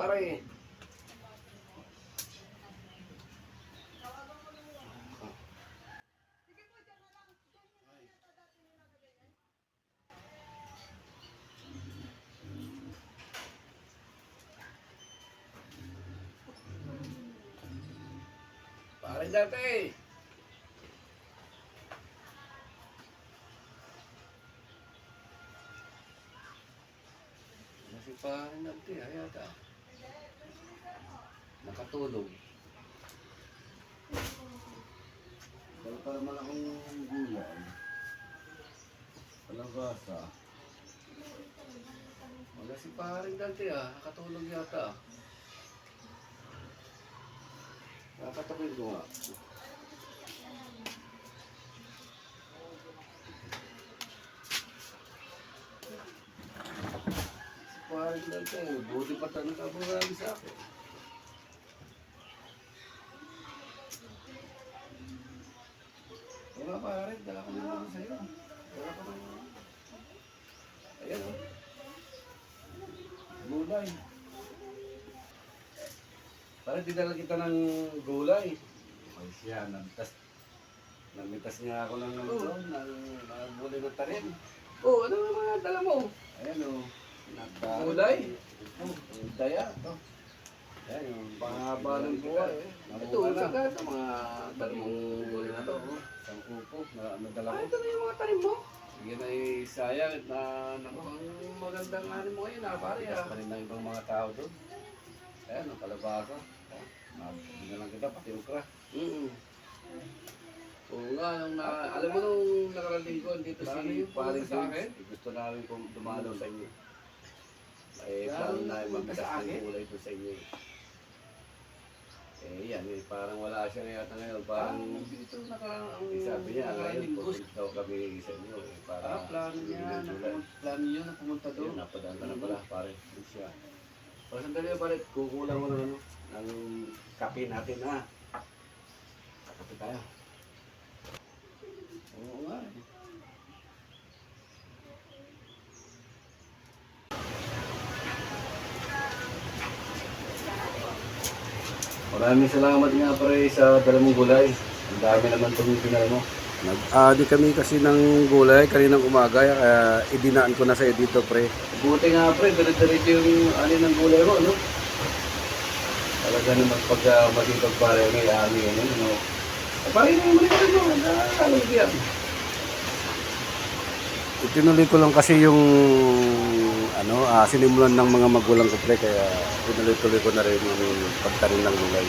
pare. Pare dati. Kasi pare dati, ayata. Nakatulog. Pero para malaking gulay. Palabasa. Wala si pare dati nakatulog yata. Nakatakin ko nga. Parang dante, buti pa tanong ka marami sa akin. Wala pare, dala ko naman sa'yo. Wala ko naman. Ayan o. Gulay. Pare, dinala kita ng gulay. Ay siya, Namitas niya ako ng gulay na tarim. Oh, ano yung mga dala mo? Ayan o. Gulay. Ang daya. Ayan yung pangaba ng buhay. Ito, saka ito mga tarimong gulay na ito. Isang upo na nadala ko. Ito na yung mga tarim mo. Sige na sayang at ang magandang ano mo ngayon pare. Pa rin ng ibang mga tao doon. Ayan, ang kalabasa. Hindi na lang kita, pati ukra. Oo nga, alam mo nung nakarang linggo, dito si Paring sa akin. Gusto namin kung dumalaw sa inyo. Eh, plano na magbitas sa ng akin? kulay doon sa inyo. Yan, parang wala siya yata ngayon. Parang dito nakarang Sabi niya, nakarang ngayon linggo. pupunta daw kami sa inyo. Para Plano niya, plano niyo na pumunta doon. doon. Napadaan ka na pala, pare. Doon siya. O, sandali pare, Kukulang mo na ng kape natin, ha? Kape tayo. oo nga. Maraming salamat nga pare sa dala mong gulay. Ang dami naman itong pinala mo. Nag-adi kami kasi ng gulay kaninang umaga, kaya idinaan ko na sa dito, pre. Buti nga pre, diretso yung alin ng gulay mo, no? Talaga naman pag masipag pare, may ami yan, no? Pare, yung mali ko rin mo, nakalagyan. Itinuloy ko lang kasi yung sinimulan ng mga magulang ko, pre, kaya tinuloy-tuloy ko na rin yung pagtanim ng gulay.